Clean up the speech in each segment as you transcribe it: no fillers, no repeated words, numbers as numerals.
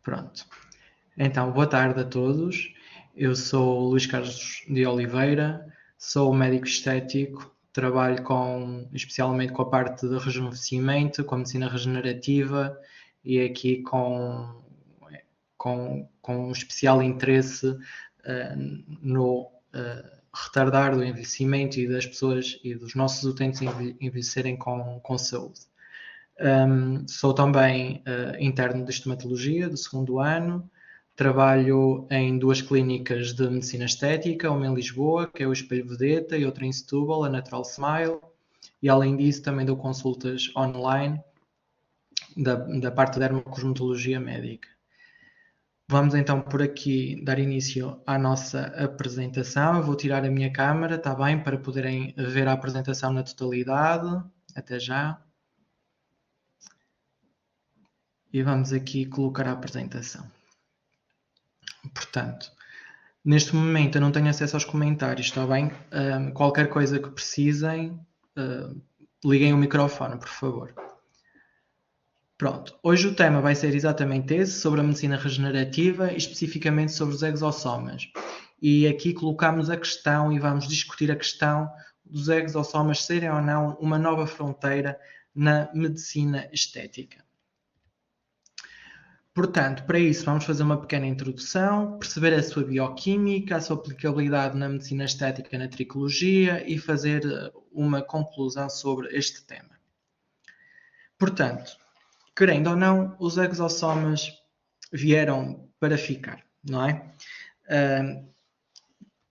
Pronto. Então, boa tarde a todos. Eu sou o Luís Carlos de Oliveira, sou médico estético, trabalho especialmente com a parte de rejuvenescimento, com a medicina regenerativa e aqui com um especial interesse no retardar do envelhecimento e das pessoas e dos nossos utentes envelhecerem com saúde. Sou também interno de estomatologia do segundo ano, trabalho em duas clínicas de medicina estética, uma em Lisboa, que é o Espelho Vedeta, e outra em Setúbal, a Natural Smile, e além disso também dou consultas online da parte da dermocosmetologia médica. Vamos então por aqui dar início à nossa apresentação. Eu vou tirar a minha câmera, está bem, para poderem ver a apresentação na totalidade. Até já. E vamos aqui colocar a apresentação. Portanto, neste momento eu não tenho acesso aos comentários, está bem? Qualquer coisa que precisem, liguem o microfone, por favor. Pronto, hoje o tema vai ser exatamente esse, sobre a medicina regenerativa e especificamente sobre os exossomas. E aqui colocamos a questão e vamos discutir a questão dos exossomas serem ou não uma nova fronteira na medicina estética. Portanto, para isso vamos fazer uma pequena introdução, perceber a sua bioquímica, a sua aplicabilidade na medicina estética e na tricologia e fazer uma conclusão sobre este tema. Portanto, querendo ou não, os exossomas vieram para ficar, não é?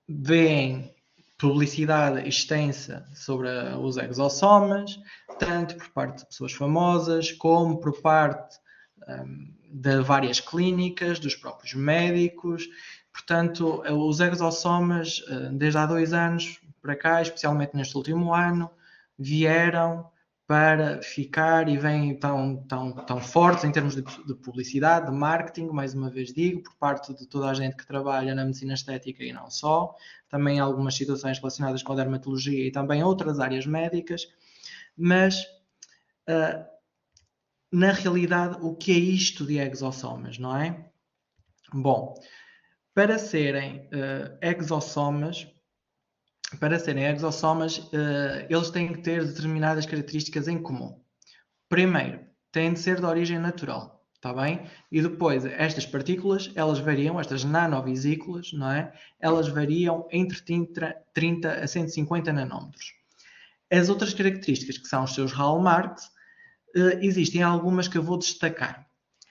Vêem publicidade extensa sobre os exossomas, tanto por parte de pessoas famosas, como por parte de várias clínicas, dos próprios médicos. Portanto, os exossomas, desde há 2 anos para cá, especialmente neste último ano, vieram para ficar e vêm tão fortes em termos de publicidade, de marketing, mais uma vez digo, por parte de toda a gente que trabalha na medicina estética e não só, também algumas situações relacionadas com a dermatologia e também outras áreas médicas, mas na realidade, o que é isto de exossomas, não é? Bom, para serem exossomas, eles têm que ter determinadas características em comum. Primeiro, têm de ser de origem natural, está bem? E depois, estas partículas, elas variam, estas nanovesículas, não é? Elas variam entre 30 a 150 nanómetros. As outras características, que são os seus hallmarks, existem algumas que eu vou destacar.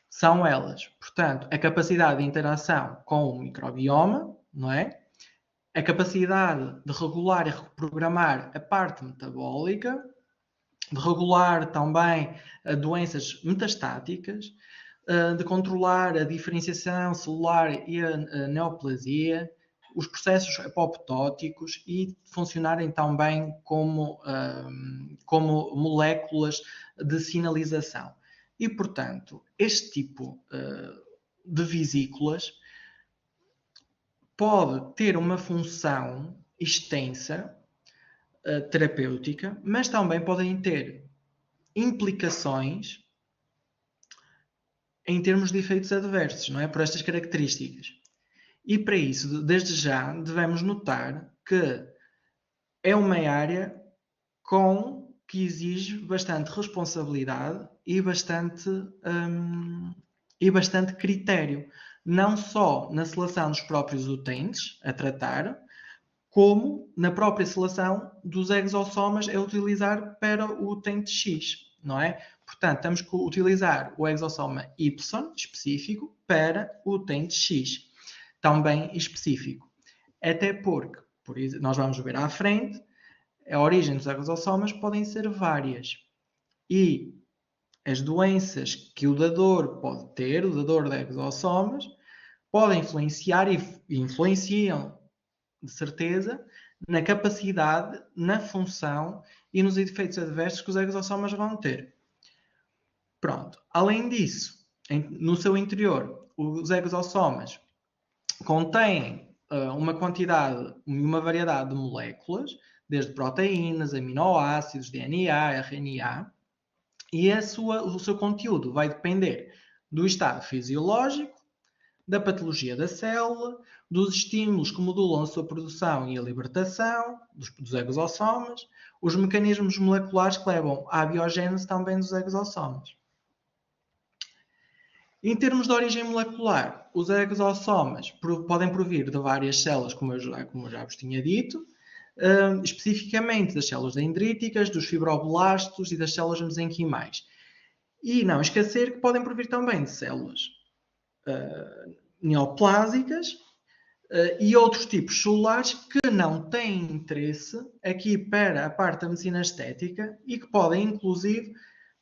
São elas, portanto, a capacidade de interação com o microbioma, não é? A capacidade de regular e reprogramar a parte metabólica, de regular também doenças metastáticas, de controlar a diferenciação celular e a neoplasia, os processos apoptóticos e funcionarem também como moléculas de sinalização. E, portanto, este tipo de vesículas pode ter uma função extensa, terapêutica, mas também podem ter implicações em termos de efeitos adversos, não é? Por estas características. E para isso, desde já, devemos notar que é uma área que exige bastante responsabilidade e bastante critério, não só na seleção dos próprios utentes a tratar, como na própria seleção dos exossomas a utilizar para o utente X, não é? Portanto, temos que utilizar o exossoma Y específico para o utente X, também específico. Até porque, nós vamos ver à frente, a origem dos exossomas podem ser várias. E as doenças que o dador pode ter, o dador de exossomas, podem influenciar e influenciam, de certeza, na capacidade, na função e nos efeitos adversos que os exossomas vão ter. Pronto. Além disso, no seu interior, os exossomas contêm uma quantidade e uma variedade de moléculas, desde proteínas, aminoácidos, DNA, RNA, E o seu conteúdo vai depender do estado fisiológico, da patologia da célula, dos estímulos que modulam a sua produção e a libertação dos exossomas, os mecanismos moleculares que levam à biogénese também dos exossomas. Em termos de origem molecular, os exossomas podem provir de várias células, como eu já vos tinha dito, especificamente das células dendríticas, dos fibroblastos e das células mesenquimais. E não esquecer que podem provir também de células neoplásicas e outros tipos celulares que não têm interesse aqui para a parte da medicina estética e que podem, inclusive,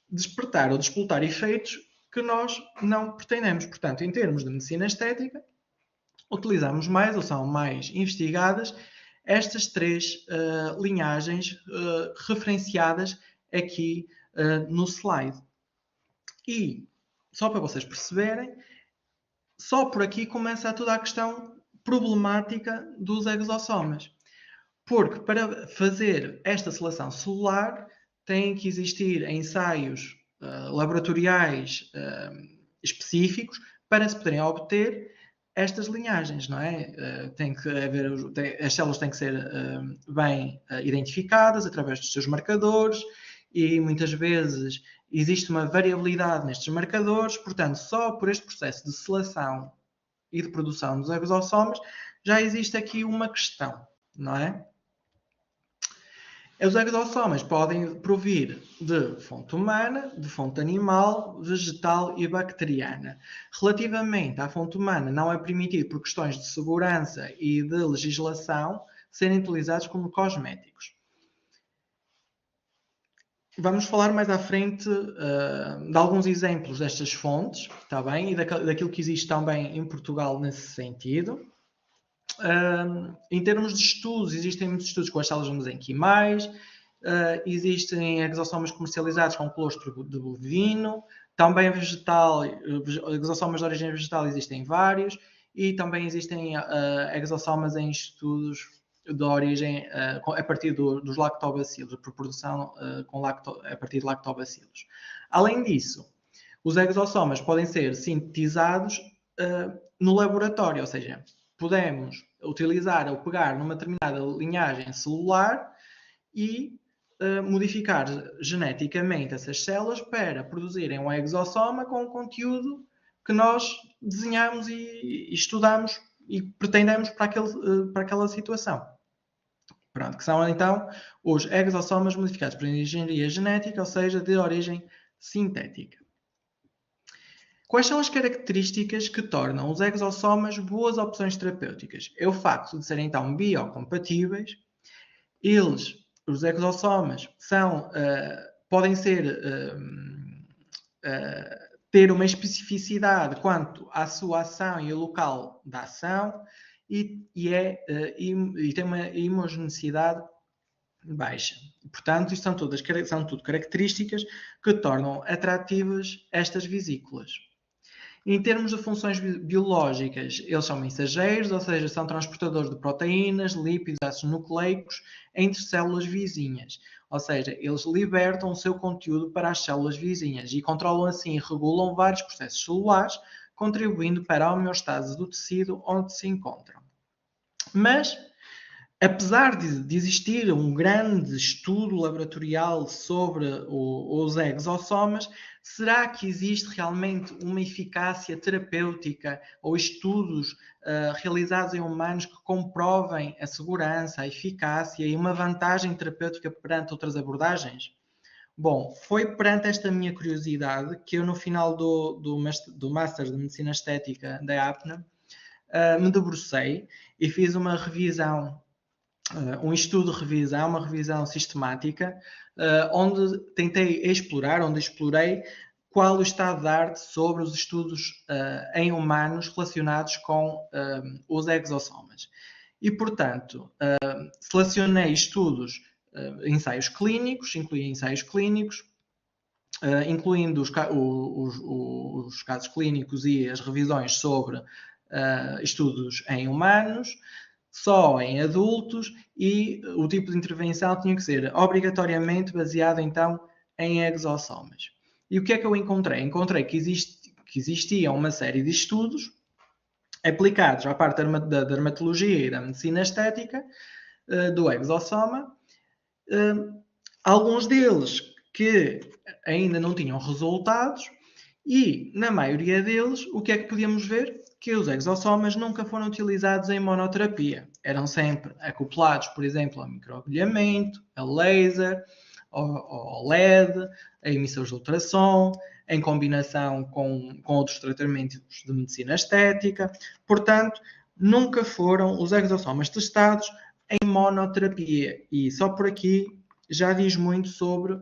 despertar ou despoltar efeitos que nós não pretendemos. Portanto, em termos de medicina estética, utilizamos mais ou são mais investigadas estas três linhagens referenciadas aqui no slide. E, só para vocês perceberem, só por aqui começa toda a questão problemática dos exossomas. Porque para fazer esta seleção celular têm que existir ensaios laboratoriais específicos para se poderem obter estas linhagens, não é? As células têm que ser bem identificadas através dos seus marcadores e muitas vezes existe uma variabilidade nestes marcadores, portanto, só por este processo de seleção e de produção dos exossomas já existe aqui uma questão, não é? Os exossomas podem provir de fonte humana, de fonte animal, vegetal e bacteriana. Relativamente à fonte humana, não é permitido, por questões de segurança e de legislação, serem utilizados como cosméticos. Vamos falar mais à frente de alguns exemplos destas fontes, está bem? E daquilo que existe também em Portugal nesse sentido. Em termos de estudos, existem muitos estudos com as células mesenquimais, existem exossomas comercializados com colostro de bovino, também vegetal, exossomas de origem vegetal existem vários, e também existem exossomas em estudos de origem a partir dos lactobacilos, por produção a partir de lactobacilos. Além disso, os exossomas podem ser sintetizados no laboratório, ou seja, podemos utilizar ou pegar numa determinada linhagem celular e modificar geneticamente essas células para produzirem um exossoma com o conteúdo que nós desenhamos e estudamos e pretendemos para aquela situação. Pronto, que são então os exossomas modificados por engenharia genética, ou seja, de origem sintética. Quais são as características que tornam os exossomas boas opções terapêuticas? É o facto de serem então biocompatíveis. Os exossomas podem ter uma especificidade quanto à sua ação e ao local da ação e tem uma homogeneidade baixa. Portanto, isto são tudo características que tornam atrativas estas vesículas. Em termos de funções biológicas, eles são mensageiros, ou seja, são transportadores de proteínas, lípidos, ácidos nucleicos entre células vizinhas. Ou seja, eles libertam o seu conteúdo para as células vizinhas e controlam assim e regulam vários processos celulares, contribuindo para a homeostase do tecido onde se encontram. Mas, apesar de existir um grande estudo laboratorial sobre os exossomas, será que existe realmente uma eficácia terapêutica ou estudos realizados em humanos que comprovem a segurança, a eficácia e uma vantagem terapêutica perante outras abordagens? Bom, foi perante esta minha curiosidade que eu, no final do Master de Medicina Estética da APNA, me debrucei e fiz uma revisão, um estudo de revisão, uma revisão sistemática, onde explorei qual o estado de arte sobre os estudos em humanos relacionados com os exossomas. E, portanto, selecionei estudos, ensaios clínicos, incluindo os casos clínicos e as revisões sobre estudos em humanos, só em adultos, e o tipo de intervenção tinha que ser obrigatoriamente baseado então em exossomas. E o que é que eu encontrei? Encontrei que existia uma série de estudos aplicados à parte da dermatologia e da medicina estética do exossoma, alguns deles que ainda não tinham resultados, e na maioria deles, o que é que podíamos ver? Que os exossomas nunca foram utilizados em monoterapia. Eram sempre acoplados, por exemplo, a microagulhamento, a laser, ao LED, a emissões de ultrassom, em combinação com outros tratamentos de medicina estética. Portanto, nunca foram os exossomas testados em monoterapia. E só por aqui já diz muito sobre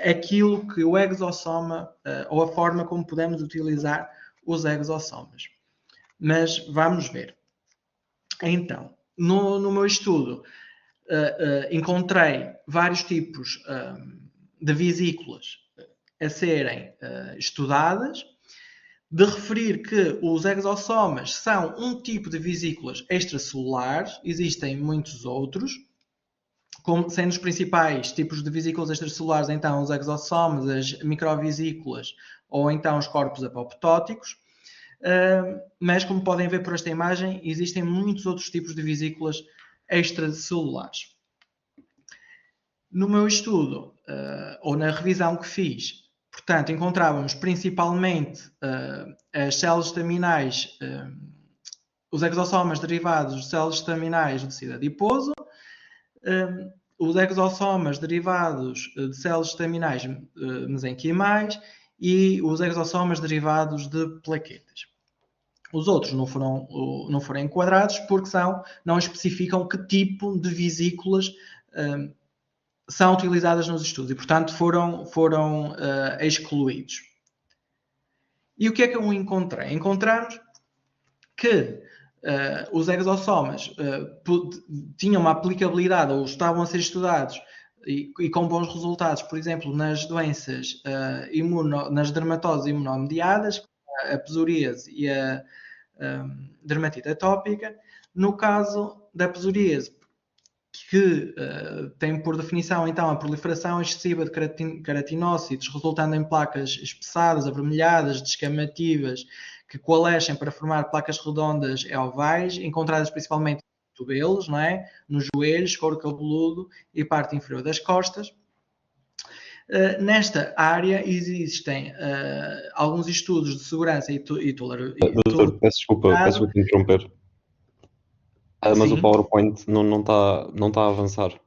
aquilo que o exossoma, ou a forma como podemos utilizar os exossomas. Mas vamos ver. Então, no meu estudo, encontrei vários tipos de vesículas a serem estudadas, de referir que os exossomas são um tipo de vesículas extracelulares, existem muitos outros, sendo os principais tipos de vesículas extracelulares, então, os exossomas, as microvesículas ou então os corpos apoptóticos. Mas, como podem ver por esta imagem, existem muitos outros tipos de vesículas extracelulares. No meu estudo, ou na revisão que fiz, portanto, encontrávamos principalmente as células estaminais, os exossomas derivados de células estaminais do tecido adiposo, os exossomas derivados de células estaminais mesenquimais e os exossomas derivados de plaquetas. Os outros não foram enquadrados porque não especificam que tipo de vesículas são utilizadas nos estudos e, portanto, foram excluídos. E o que é que eu encontrei? Encontramos que os exossomas tinham uma aplicabilidade ou estavam a ser estudados e com bons resultados, por exemplo, nas doenças nas dermatoses imunomediadas, a psoríase e a dermatite atópica. No caso da psoríase, que tem por definição então a proliferação excessiva de queratinócitos, resultando em placas espessadas, avermelhadas, descamativas, que coalescem para formar placas redondas e ovais, encontradas principalmente nos cotovelos, não é? Nos joelhos, couro cabeludo e parte inferior das costas. Nesta área existem alguns estudos de segurança e Doutor, peço desculpa interromper. Mas o PowerPoint não está a avançar.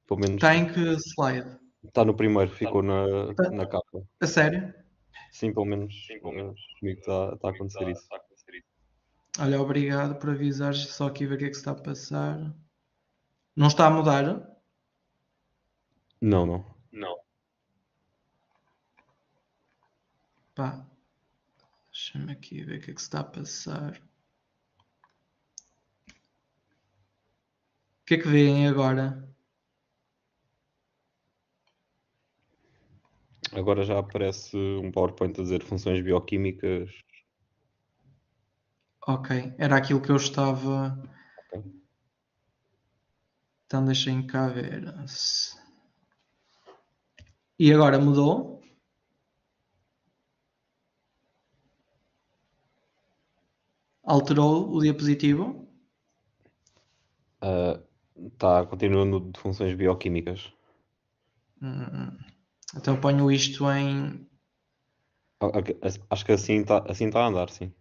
Pelo menos está em que slide? Está no primeiro, ficou na capa. A sério? Sim, pelo menos comigo está a acontecer isso. Olha, obrigado por avisares, só aqui ver o que é que se está a passar. Não está a mudar? Não. Pá, deixa-me aqui ver o que é que se está a passar. O que é que veem agora? Agora já aparece um PowerPoint a dizer funções bioquímicas. Ok, era aquilo que eu estava... Okay. Então deixem cá ver. E agora mudou? Alterou o diapositivo? Está continuando de funções bioquímicas. Então ponho isto em... Acho que assim está a andar, sim.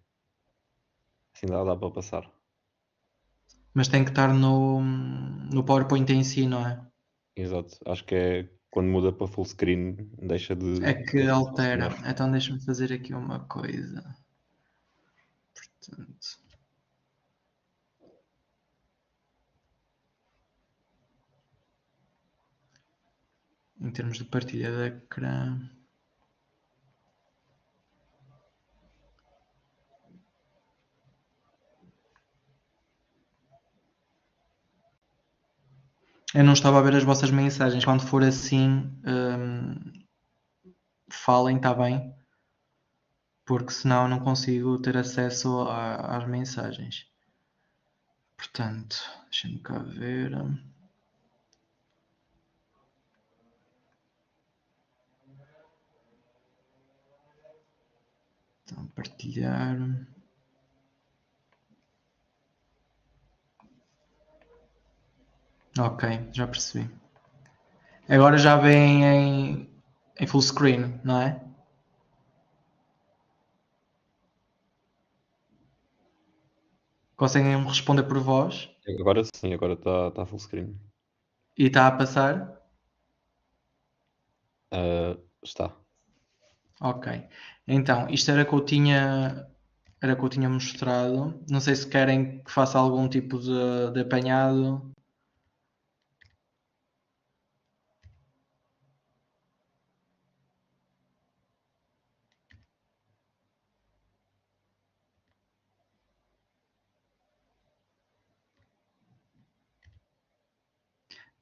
Assim dá para passar. Mas tem que estar no PowerPoint em si, não é? Exato. Acho que é quando muda para full screen, deixa de... É que altera. Então deixa-me fazer aqui uma coisa. Portanto... Em termos de partilha de ecrã... Eu não estava a ver as vossas mensagens. Quando for assim, falem, está bem? Porque senão não consigo ter acesso às mensagens. Portanto, deixem-me cá ver. Então, partilhar. Ok, já percebi. Agora já vem em full screen, não é? Conseguem responder por voz? Agora sim, agora está full screen. E está a passar? Está. Ok. Então, isto era que eu tinha mostrado. Não sei se querem que faça algum tipo de apanhado.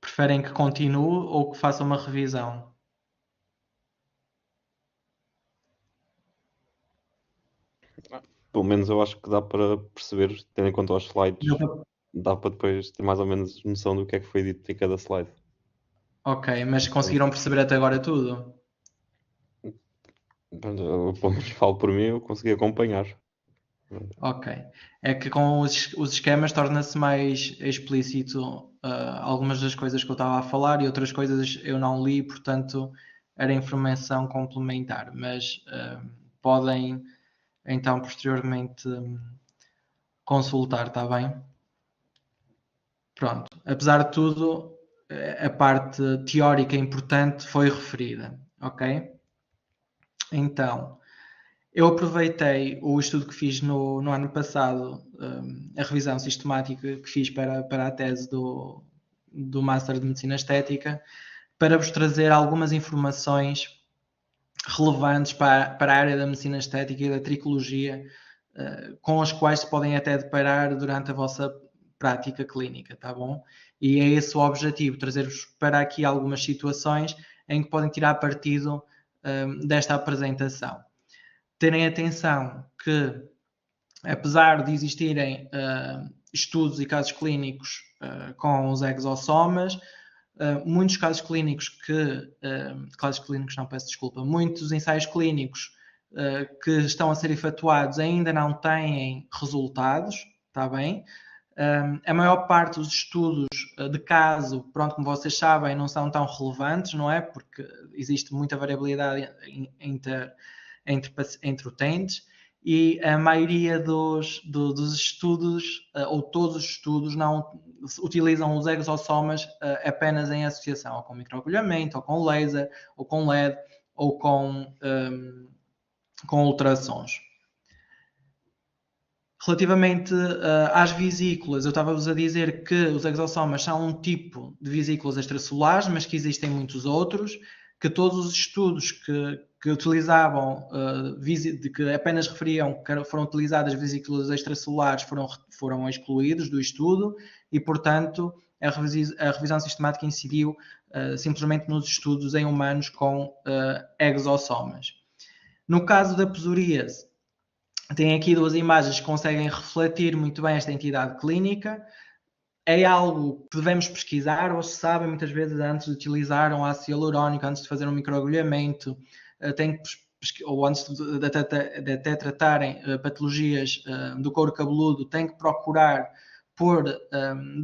Preferem que continue ou que faça uma revisão? Pelo menos eu acho que dá para perceber, tendo em conta os slides, Não. dá para depois ter mais ou menos noção do que é que foi dito em cada slide. Ok, mas conseguiram perceber até agora tudo? Eu, pelo menos falo por mim, eu consegui acompanhar. Ok. É que com os esquemas torna-se mais explícito algumas das coisas que eu estava a falar e outras coisas eu não li, portanto era informação complementar. Mas podem então posteriormente consultar, está bem? Pronto. Apesar de tudo, a parte teórica importante foi referida, ok? Então. Eu aproveitei o estudo que fiz no ano passado, a revisão sistemática que fiz para a tese do Master de Medicina Estética, para vos trazer algumas informações relevantes para a área da medicina estética e da tricologia, com as quais se podem até deparar durante a vossa prática clínica, tá bom? E é esse o objetivo, trazer-vos para aqui algumas situações em que podem tirar partido desta apresentação. Terem atenção que, apesar de existirem estudos e casos clínicos com os exossomas, muitos casos clínicos muitos ensaios clínicos que estão a ser efetuados ainda não têm resultados, está bem? A maior parte dos estudos de caso, pronto, como vocês sabem, não são tão relevantes, não é? Porque existe muita variabilidade entre utentes e a maioria dos estudos, ou todos os estudos, não utilizam os exossomas apenas em associação ou com microagulhamento, ou com laser, ou com LED, ou com ultrassons. Relativamente às vesículas, eu estava-vos a dizer que os exossomas são um tipo de vesículas extracelares, mas que existem muitos outros, que todos os estudos que utilizavam, que apenas referiam que foram utilizadas vesículas extracelulares foram excluídos do estudo e, portanto, a revisão sistemática incidiu simplesmente nos estudos em humanos com exossomas. No caso da psoríase, tem aqui duas imagens que conseguem refletir muito bem esta entidade clínica. É algo que devemos pesquisar, ou se sabem, muitas vezes antes de utilizar um ácido hialurónico, antes de fazer um microagulhamento, ou antes de até tratarem patologias do couro cabeludo, têm que procurar por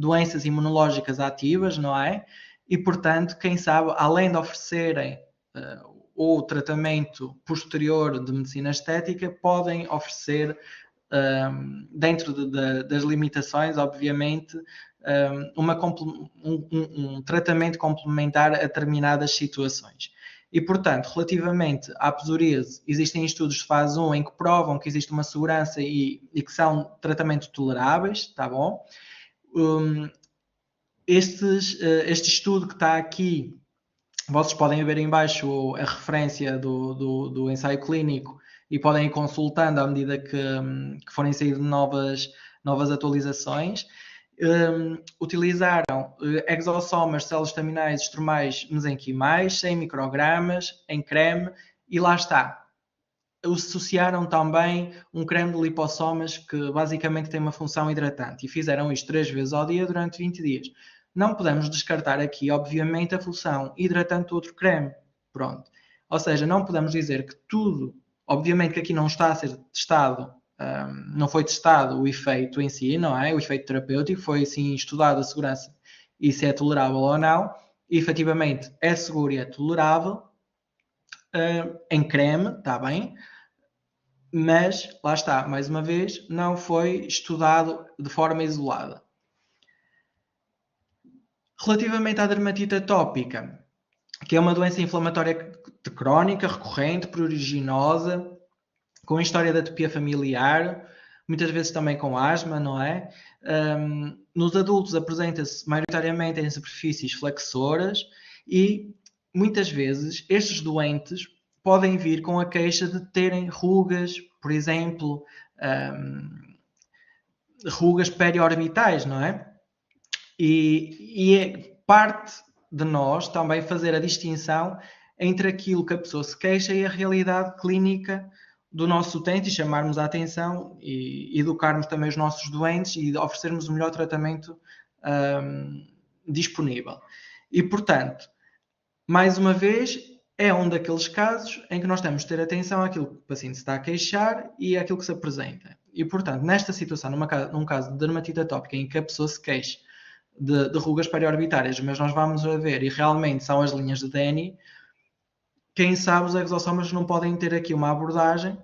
doenças imunológicas ativas, não é? E, portanto, quem sabe, além de oferecerem ou tratamento posterior de medicina estética, podem oferecer, dentro das limitações, obviamente, um tratamento complementar a determinadas situações. E, portanto, relativamente à psoríase, existem estudos de fase 1 em que provam que existe uma segurança e que são tratamentos toleráveis, tá bom? Este estudo que está aqui, vocês podem ver em baixo a referência do ensaio clínico e podem ir consultando à medida que forem saindo novas atualizações. Utilizaram exossomas, células estaminais estromais mesenquimais, 100 microgramas em creme e lá está. Associaram também um creme de lipossomas que basicamente tem uma função hidratante e fizeram isto 3 vezes ao dia durante 20 dias. Não podemos descartar aqui, obviamente, a função hidratante do outro creme. Pronto. Ou seja, não podemos dizer que tudo Obviamente que aqui não está a ser testado, não foi testado o efeito em si, não é? O efeito terapêutico, foi sim estudado a segurança e se é tolerável ou não. E, efetivamente é seguro e é tolerável em creme, está bem, mas lá está, mais uma vez, não foi estudado de forma isolada. Relativamente à dermatite atópica, que é uma doença inflamatória crónica, recorrente, pruriginosa, com história de atopia familiar, muitas vezes também com asma, não é? Nos adultos apresenta-se maioritariamente em superfícies flexoras e muitas vezes estes doentes podem vir com a queixa de terem rugas, por exemplo, rugas periorbitais, não é? E é parte de nós também fazer a distinção entre aquilo que a pessoa se queixa e a realidade clínica do nosso utente e chamarmos a atenção e educarmos também os nossos doentes e oferecermos o melhor tratamento disponível. E, portanto, mais uma vez, é um daqueles casos em que nós temos de ter atenção àquilo que o paciente está a queixar e àquilo que se apresenta. E, portanto, nesta situação, num caso de dermatite atópica em que a pessoa se queixa de rugas periorbitárias, mas nós vamos a ver, e realmente são as linhas de Denny, quem sabe os exossomas não podem ter aqui uma abordagem,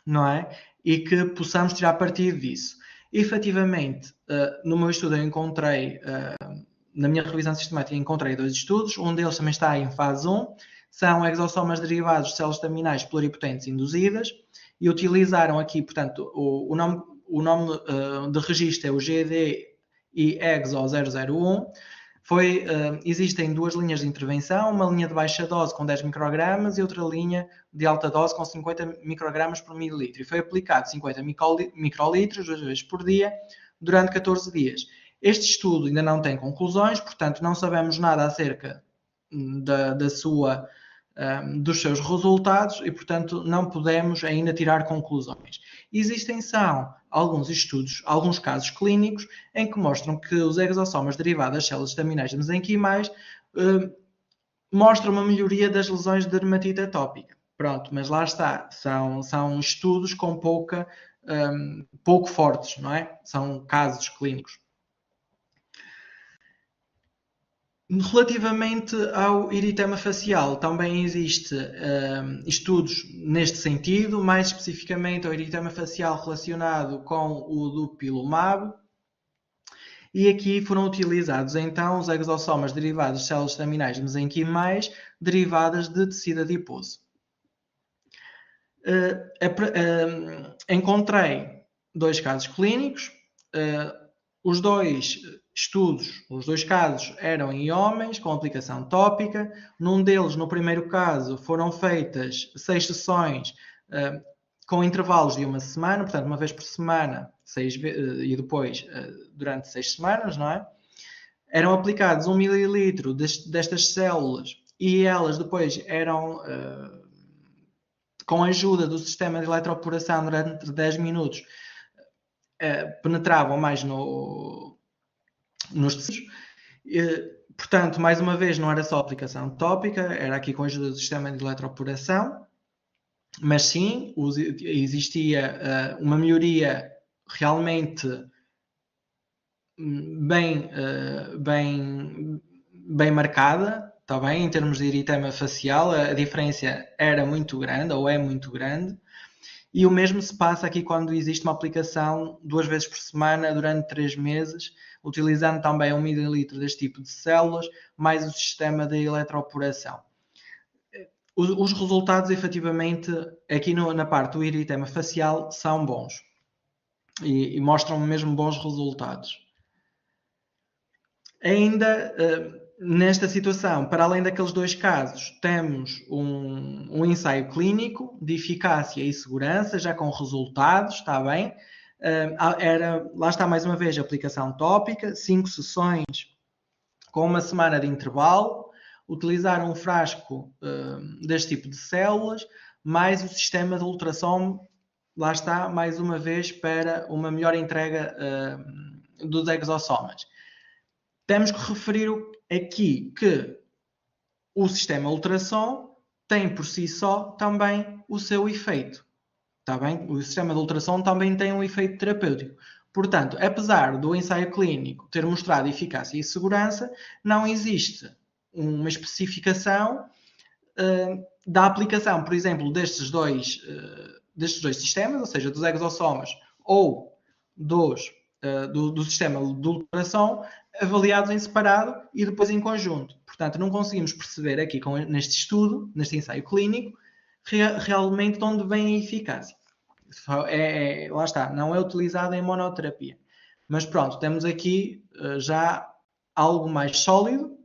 não é? E que possamos tirar partido disso. Efetivamente, no meu estudo eu encontrei, na minha revisão sistemática, encontrei 2 estudos, um deles também está em fase 1, são exossomas derivados de células estaminais pluripotentes induzidas, e utilizaram aqui, portanto, o nome de registro é o GD e EXO 001. Existem 2 linhas de intervenção, uma linha de baixa dose com 10 microgramas e outra linha de alta dose com 50 microgramas por mililitro. E foi aplicado 50 microlitros 2 vezes por dia durante 14 dias. Este estudo ainda não tem conclusões, portanto não sabemos nada acerca dos seus resultados e, portanto, não podemos ainda tirar conclusões. Existem alguns estudos, alguns casos clínicos em que mostram que os exossomas derivados das células estaminais mesenquimais mostram uma melhoria das lesões de dermatite atópica. Pronto, mas lá está, são estudos com pouco fortes, não é? São casos clínicos. Relativamente ao eritema facial, também existe estudos neste sentido, mais especificamente ao eritema facial relacionado com o dupilumab, e aqui foram utilizados então os exossomas derivados de células estaminais mesenquimais derivadas de tecido adiposo. Encontrei 2 casos clínicos, os 2 estudos, os 2 casos eram em homens com aplicação tópica. Num deles, no primeiro caso, foram feitas 6 sessões com intervalos de 1 semana, portanto, uma vez por semana, e depois durante 6 semanas, não é? Eram aplicados 1 mililitro destas células e elas depois eram, com a ajuda do sistema de eletroporação durante 10 minutos, penetravam mais nos tecidos. Portanto, mais uma vez, não era só aplicação tópica, era aqui com a ajuda do sistema de eletroporação, mas sim, existia uma melhoria realmente bem marcada, está bem, em termos de eritema facial, a diferença era muito grande, ou é muito grande, e o mesmo se passa aqui quando existe uma aplicação 2 vezes por semana durante 3 meses, utilizando também 1 mililitro deste tipo de células, mais o sistema de eletroporação. Os resultados, efetivamente, aqui na parte do eritema facial, são bons e mostram mesmo bons resultados. Ainda nesta situação, para além daqueles 2 casos, temos um ensaio clínico de eficácia e segurança, já com resultados, está bem? Lá está mais uma vez a aplicação tópica, 5 sessões com 1 semana de intervalo, utilizar um frasco deste tipo de células, mais o sistema de ultrassom, lá está, mais uma vez, para uma melhor entrega dos exossomas. Temos que referir aqui que o sistema ultrassom tem por si só também o seu efeito. Está bem? O sistema de ultrassom também tem um efeito terapêutico. Portanto, apesar do ensaio clínico ter mostrado eficácia e segurança, não existe uma especificação da aplicação, por exemplo, destes dois sistemas, ou seja, dos exossomas ou do sistema de ultrassom, avaliados em separado e depois em conjunto. Portanto, não conseguimos perceber aqui neste estudo, neste ensaio clínico, realmente de onde vem a eficácia. Lá está, não é utilizado em monoterapia. Mas pronto, temos aqui já algo mais sólido.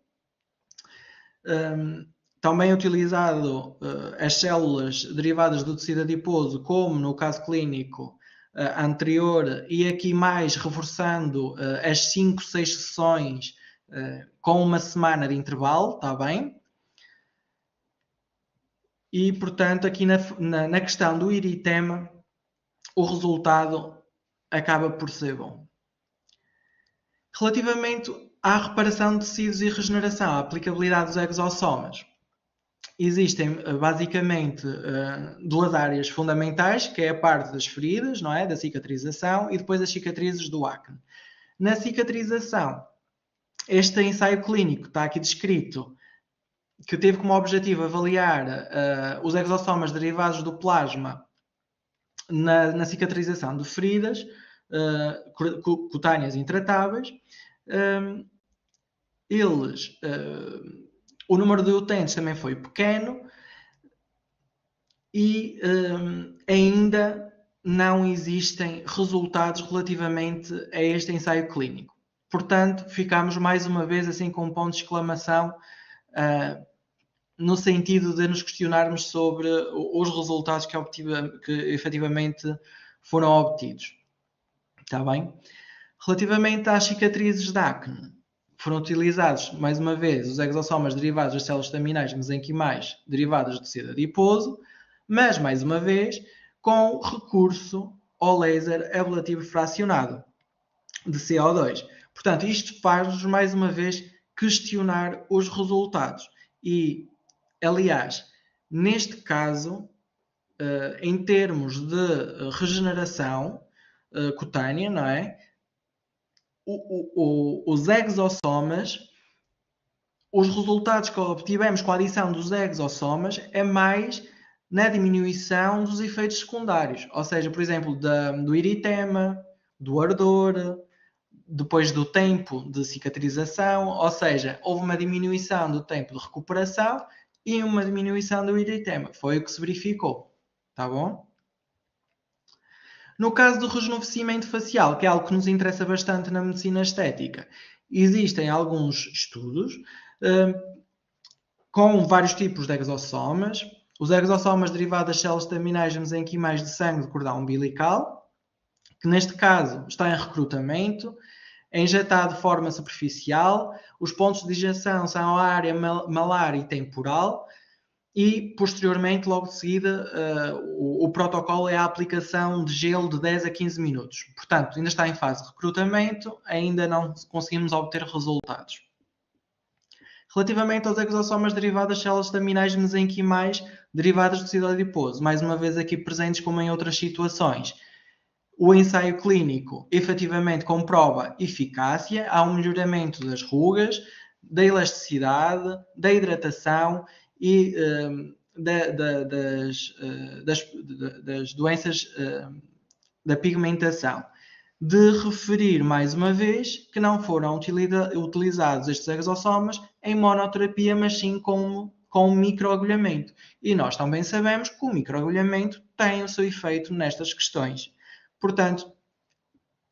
Também utilizado as células derivadas do tecido adiposo, como no caso clínico anterior, e aqui mais reforçando as 5, 6 sessões com uma semana de intervalo, está bem? E, portanto, aqui na questão do eritema, o resultado acaba por ser bom. Relativamente à reparação de tecidos e regeneração, a aplicabilidade dos exossomas, existem basicamente duas áreas fundamentais, que é a parte das feridas, não é? Da cicatrização, e depois as cicatrizes do acne. Na cicatrização, este ensaio clínico está aqui descrito, que teve como objetivo avaliar os exossomas derivados do plasma na cicatrização de feridas cutâneas intratáveis. O número de utentes também foi pequeno e ainda não existem resultados relativamente a este ensaio clínico. Portanto, ficamos mais uma vez assim com um ponto de exclamação no sentido de nos questionarmos sobre os resultados que efetivamente foram obtidos. Está bem? Relativamente às cicatrizes de acne, foram utilizados, mais uma vez, os exossomas derivados das células estaminais mesenquimais derivadas do tecido adiposo, mas, mais uma vez, com recurso ao laser ablativo fracionado de CO2. Portanto, isto faz-nos, mais uma vez, questionar os resultados. E, aliás, neste caso, em termos de regeneração cutânea, não é? Os exossomas, os resultados que obtivemos com a adição dos exossomas é mais na diminuição dos efeitos secundários, ou seja, por exemplo, do eritema, do ardor, depois do tempo de cicatrização, ou seja, houve uma diminuição do tempo de recuperação e uma diminuição do eritema. Foi o que se verificou, tá bom? No caso do rejuvenescimento facial, que é algo que nos interessa bastante na medicina estética, existem alguns estudos com vários tipos de exossomas. Os exossomas derivados das células estaminais mesenquimais de sangue de cordão umbilical, que neste caso está em recrutamento, é injetado de forma superficial, os pontos de injeção são a área malar e temporal, e posteriormente, logo de seguida, o protocolo é a aplicação de gelo de 10 a 15 minutos. Portanto, ainda está em fase de recrutamento, ainda não conseguimos obter resultados. Relativamente aos exossomas derivados das células estaminais mesenquimais derivadas do tecido adiposo, mais uma vez aqui presentes como em outras situações, o ensaio clínico efetivamente comprova eficácia, há um melhoramento das rugas, da elasticidade, da hidratação e das doenças da pigmentação. De referir, mais uma vez, que não foram utilizados estes exossomas em monoterapia, mas sim com microagulhamento. E nós também sabemos que o microagulhamento tem o seu efeito nestas questões. Portanto,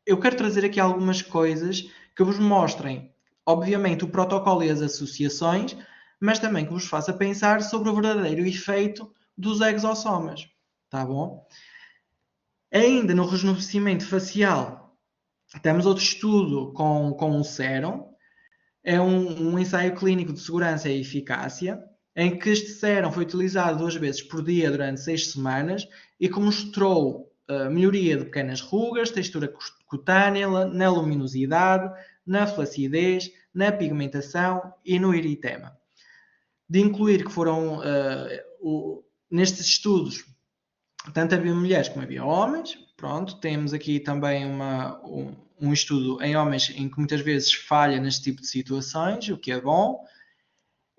eu quero trazer aqui algumas coisas que vos mostrem, obviamente, o protocolo e as associações, mas também que vos faça pensar sobre o verdadeiro efeito dos exossomas. Tá bom? Ainda no rejuvenescimento facial, temos outro estudo com o sérum. É um ensaio clínico de segurança e eficácia, em que este sérum foi utilizado 2 vezes por dia durante 6 semanas e que mostrou melhoria de pequenas rugas, textura cutânea, na luminosidade, na flacidez, na pigmentação e no eritema. De incluir que foram nestes estudos, tanto havia mulheres como havia homens. Pronto, temos aqui também um estudo em homens em que muitas vezes falha neste tipo de situações, o que é bom.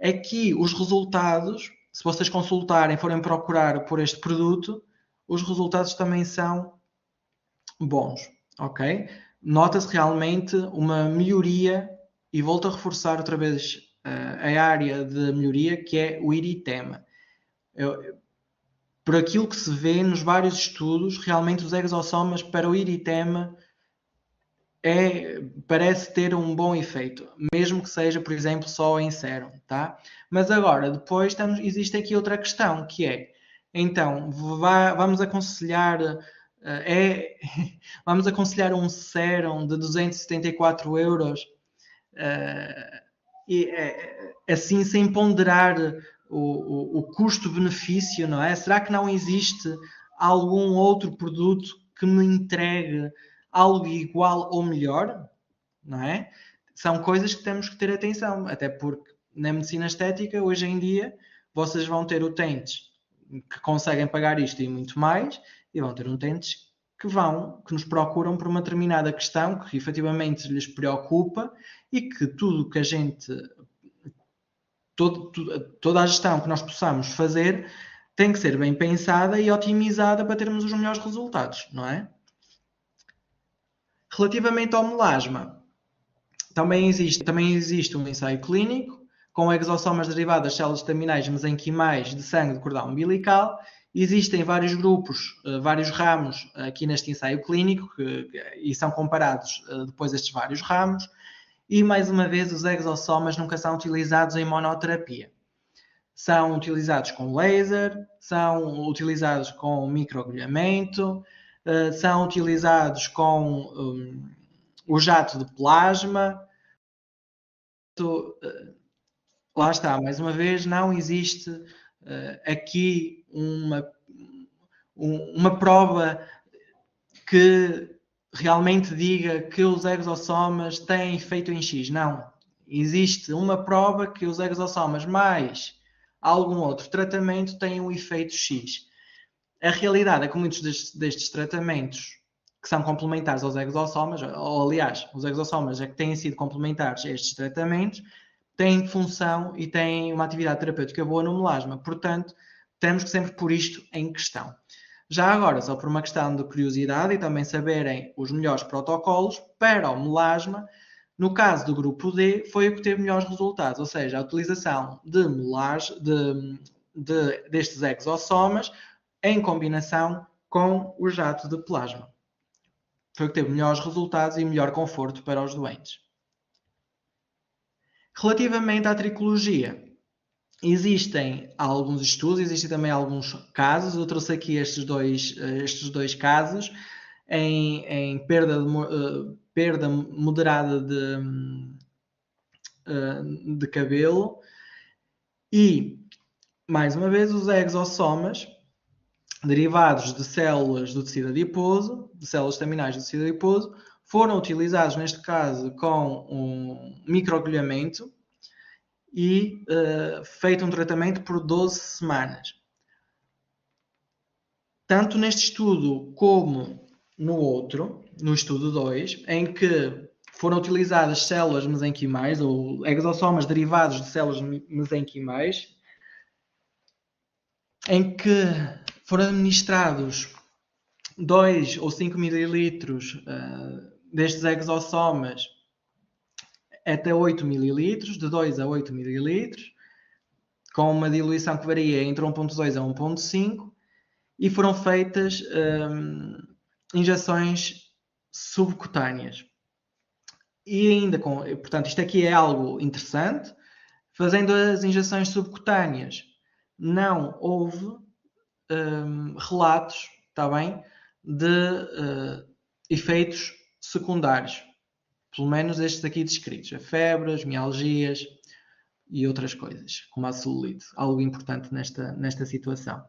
Aqui os resultados, se vocês consultarem, forem procurar por este produto, os resultados também são bons, ok? Nota-se realmente uma melhoria, e volto a reforçar outra vez a área de melhoria, que é o eritema. Por aquilo que se vê nos vários estudos, realmente os exossomas para o eritema parece ter um bom efeito, mesmo que seja, por exemplo, só em sérum, tá? Mas agora, depois existe aqui outra questão, que é, então, vamos aconselhar vamos aconselhar um sérum de 274 euros, assim sem ponderar o custo-benefício, não é? Será que não existe algum outro produto que me entregue algo igual ou melhor? Não é? São coisas que temos que ter atenção, até porque na medicina estética, hoje em dia, vocês vão ter utentes que conseguem pagar isto e muito mais, e vão ter utentes que nos procuram por uma determinada questão que efetivamente lhes preocupa, e que tudo que a gente, toda a gestão que nós possamos fazer tem que ser bem pensada e otimizada para termos os melhores resultados, não é? Relativamente ao melasma, também existe um ensaio clínico com exossomas derivadas de células estaminais mesenquimais de sangue de cordão umbilical. Existem vários grupos, vários ramos aqui neste ensaio clínico e são comparados depois estes vários ramos. E, mais uma vez, os exossomas nunca são utilizados em monoterapia. São utilizados com laser, são utilizados com microagulhamento, são utilizados com o jato de plasma. Lá está, mais uma vez, não existe aqui uma prova que realmente diga que os exossomas têm efeito em X. Não. Existe uma prova que os exossomas mais algum outro tratamento têm um efeito X. A realidade é que muitos destes tratamentos que são complementares aos exossomas, ou aliás, os exossomas é que têm sido complementares a estes tratamentos, têm função e têm uma atividade terapêutica boa no melasma. Portanto, temos que sempre pôr isto em questão. Já agora, só por uma questão de curiosidade e também saberem os melhores protocolos para o melasma, no caso do grupo D, foi o que teve melhores resultados, ou seja, a utilização destes exossomas em combinação com o jato de plasma. Foi o que teve melhores resultados e melhor conforto para os doentes. Relativamente à tricologia, existem alguns estudos, existem também alguns casos. Eu trouxe aqui estes dois casos em perda moderada de cabelo. E, mais uma vez, os exossomas derivados de células do tecido adiposo, de células estaminais do tecido adiposo, foram utilizados, neste caso, com um microagulhamento e feito um tratamento por 12 semanas. Tanto neste estudo como no outro, no estudo 2, em que foram utilizadas células mesenquimais ou exossomas derivados de células mesenquimais, em que foram administrados 2 ou 5 mililitros destes exossomas até 8 mililitros, de 2 a 8 mililitros, com uma diluição que varia entre 1.2 a 1.5, e foram feitas injeções subcutâneas. E ainda portanto, isto aqui é algo interessante, fazendo as injeções subcutâneas, não houve relatos, está bem, de efeitos secundários, pelo menos estes aqui descritos, a febre, as mialgias e outras coisas, como a celulite, algo importante nesta situação.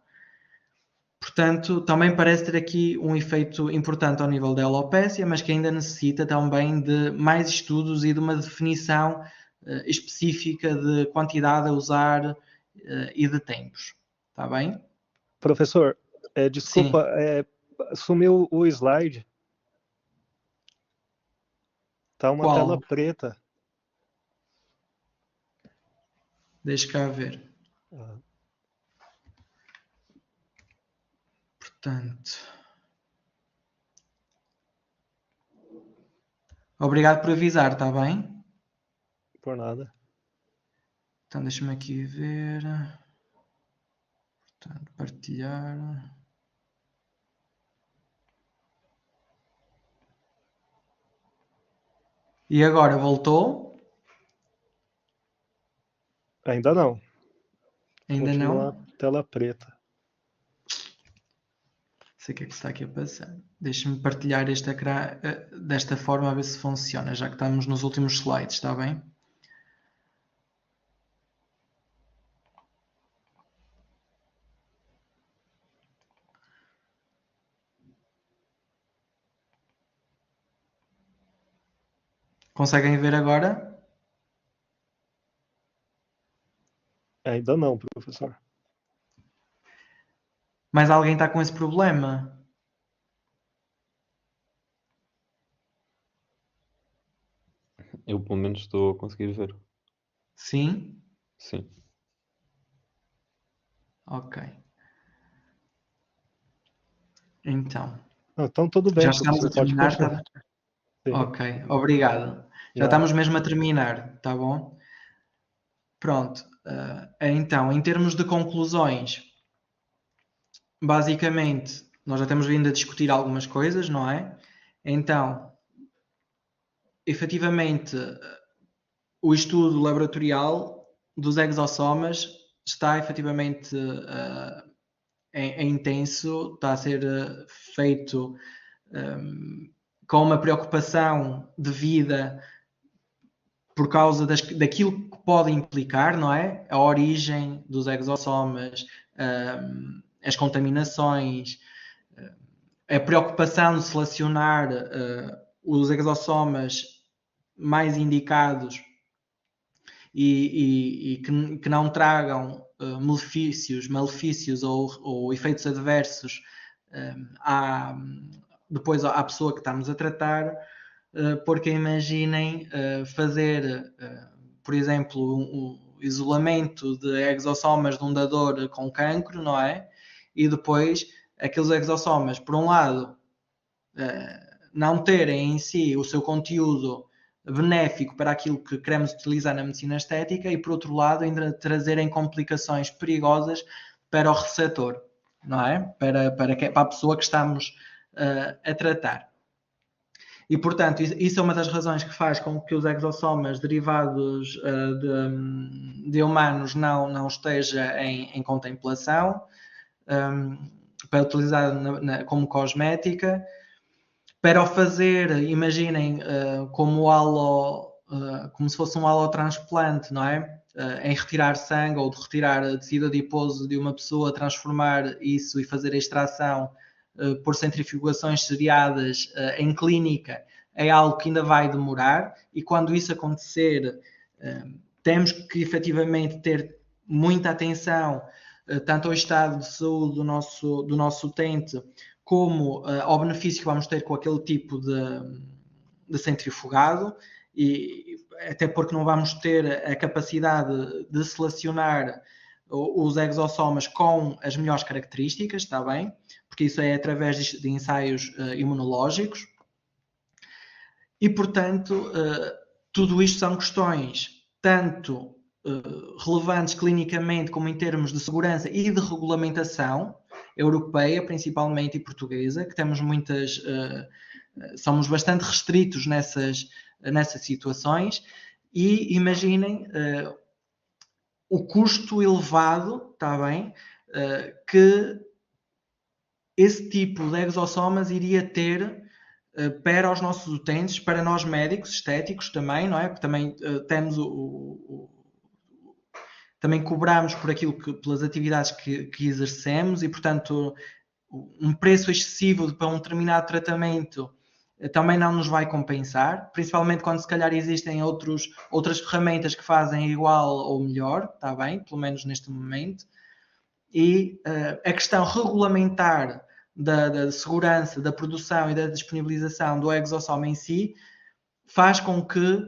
Portanto, também parece ter aqui um efeito importante ao nível da alopécia, mas que ainda necessita também de mais estudos e de uma definição específica de quantidade a usar e de tempos. Tá bem? Professor, desculpa, sumiu o slide. Tá uma Qual? tela preta. Deixa cá ver. Portanto... Obrigado por avisar, tá bem? Por nada. Então, deixa-me aqui ver... Portanto, partilhar... E agora, voltou? Ainda não. Ainda Continua não? tela preta. Não sei o que é que está aqui a passar. Deixa-me partilhar este ecrã desta forma a ver se funciona, já que estamos nos últimos slides, está bem? Conseguem ver agora? Ainda não, professor. Mas alguém está com esse problema? Eu, pelo menos, estou a conseguir ver. Sim? Sim. Ok. Então. Então, tudo bem, Já estamos a terminar, pode tá? Sim. Ok, obrigado. Já estamos mesmo a terminar, tá bom? Pronto. Então, em termos de conclusões, basicamente, nós já temos vindo a discutir algumas coisas, não é? Então, efetivamente, o estudo laboratorial dos exossomas está efetivamente é intenso, está a ser feito com uma preocupação devida por causa daquilo que pode implicar, não é? A origem dos exossomas, as contaminações, a preocupação de selecionar os exossomas mais indicados e que não tragam malefícios ou efeitos adversos depois à pessoa que estamos a tratar, porque imaginem fazer, por exemplo, um isolamento de exossomas de um dador com cancro, não é? E depois aqueles exossomas, por um lado, não terem em si o seu conteúdo benéfico para aquilo que queremos utilizar na medicina estética e, por outro lado, ainda trazerem complicações perigosas para o receptor, não é? Para a pessoa que estamos a tratar. E, portanto, isso é uma das razões que faz com que os exossomas derivados de humanos não esteja em contemplação para utilizar como cosmética. Para o fazer, imaginem como se fosse um halotransplante, não é? Em retirar sangue ou de retirar tecido adiposo de uma pessoa, transformar isso e fazer a extração por centrifugações seriadas em clínica é algo que ainda vai demorar, e quando isso acontecer temos que efetivamente ter muita atenção tanto ao estado de saúde do nosso utente como ao benefício que vamos ter com aquele tipo de centrifugado, e até porque não vamos ter a capacidade de selecionar os exossomas com as melhores características, está bem? Porque isso é através de ensaios imunológicos. E, portanto, tudo isto são questões tanto relevantes clinicamente como em termos de segurança e de regulamentação europeia, principalmente, e portuguesa, que temos somos bastante restritos nessas situações, e imaginem o custo elevado, está bem, que esse tipo de exossomas iria ter para os nossos utentes, para nós médicos estéticos também, não é? Porque também temos também cobramos por aquilo pelas atividades que exercemos, e, portanto, um preço excessivo para um determinado tratamento também não nos vai compensar, principalmente quando se calhar existem outras ferramentas que fazem igual ou melhor, está bem? Pelo menos neste momento. e a questão regulamentar da segurança, da produção e da disponibilização do exossoma em si faz com que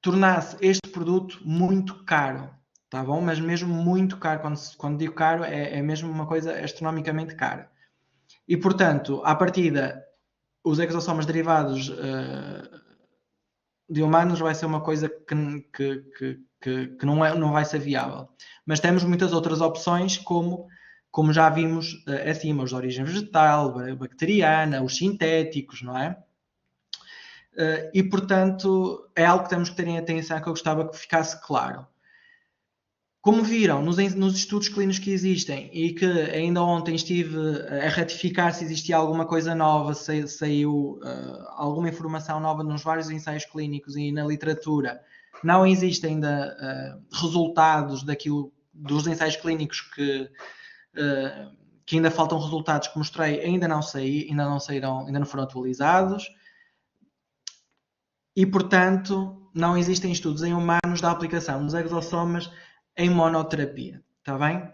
tornasse este produto muito caro, tá bom? Mas mesmo muito caro, quando digo caro, é mesmo uma coisa astronomicamente cara. E, portanto, à partida, os exossomas derivados de humanos vai ser uma coisa que não vai ser viável. Mas temos muitas outras opções, como já vimos acima, os de origem vegetal, bacteriana, os sintéticos, não é? E, portanto, é algo que temos que ter em atenção, que eu gostava que ficasse claro. Como viram nos estudos clínicos que existem, e que ainda ontem estive a ratificar se existia alguma coisa nova, saiu alguma informação nova nos vários ensaios clínicos e na literatura, não existem ainda resultados dos ensaios clínicos que ainda faltam resultados que mostrei, ainda não saíram, ainda não foram atualizados. E, portanto, não existem estudos em humanos da aplicação dos exossomas em monoterapia, está bem?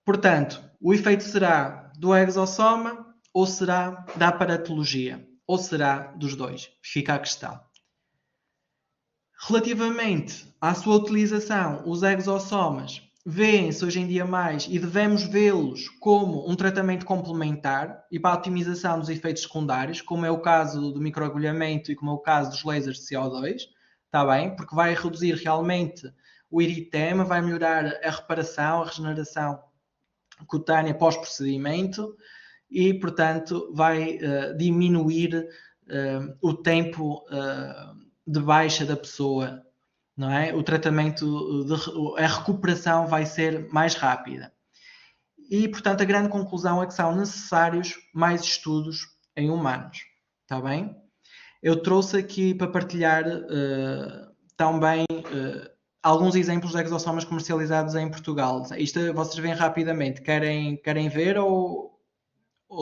Portanto, o efeito será do exossoma ou será da aparatologia? Ou será dos dois? Fica a questão. Relativamente à sua utilização, os exossomas vêem-se hoje em dia mais e devemos vê-los como um tratamento complementar e para a otimização dos efeitos secundários, como é o caso do microagulhamento e como é o caso dos lasers de CO2, está bem? Porque vai reduzir realmente o eritema, vai melhorar a reparação, a regeneração cutânea pós-procedimento e, portanto, vai diminuir o tempo de baixa da pessoa, não é? O tratamento, a recuperação vai ser mais rápida. E, portanto, a grande conclusão é que são necessários mais estudos em humanos, está bem? Eu trouxe aqui para partilhar também alguns exemplos de exossomas comercializados em Portugal. Isto vocês veem rapidamente. Querem ver ou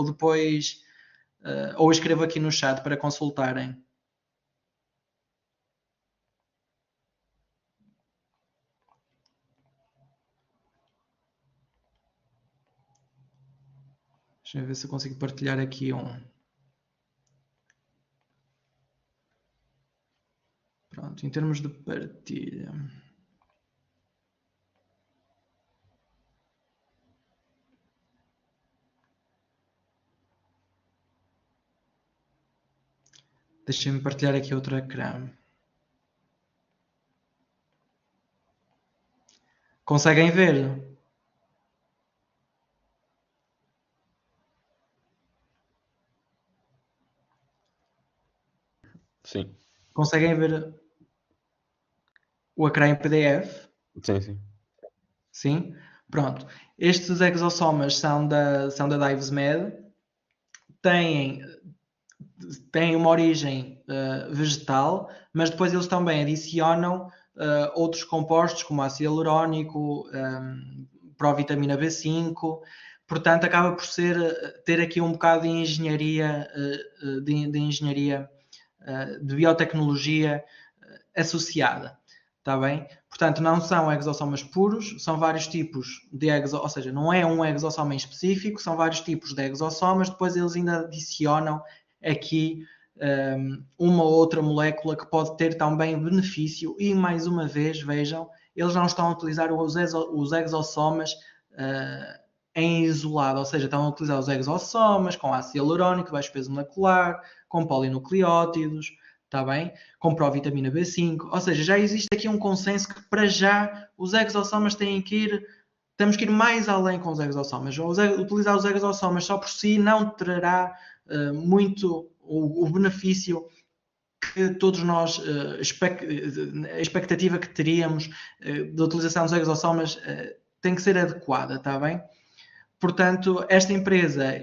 depois ou escrevo aqui no chat para consultarem? Deixa eu ver se eu consigo partilhar aqui um. Pronto, em termos de partilha. Deixem-me partilhar aqui outro ecrã. Conseguem ver? Sim. Conseguem ver o ecrã em PDF? Sim, sim. Sim? Pronto. Estes exossomas são da DivesMed. Têm uma origem vegetal, mas depois eles também adicionam outros compostos, como ácido hialurónico, provitamina B5. Portanto, acaba por ter aqui um bocado de engenharia, de biotecnologia associada. Está bem? Portanto, não são exossomas puros, são vários tipos de exossomas, ou seja, não é um exossoma em específico, são vários tipos de exossomas, depois eles ainda adicionam aqui uma ou outra molécula que pode ter também benefício e, mais uma vez, vejam, eles não estão a utilizar os exossomas em isolado, ou seja, estão a utilizar os exossomas com ácido hialurónico, baixo peso molecular, com polinucleótidos, está bem? Com provitamina B5, ou seja, já existe aqui um consenso que para já os exossomas temos que ir mais além com os exossomas. Utilizar os exossomas só por si não trará muito o benefício que todos nós, a expectativa que teríamos da utilização dos exossomas tem que ser adequada, está bem? Portanto, esta empresa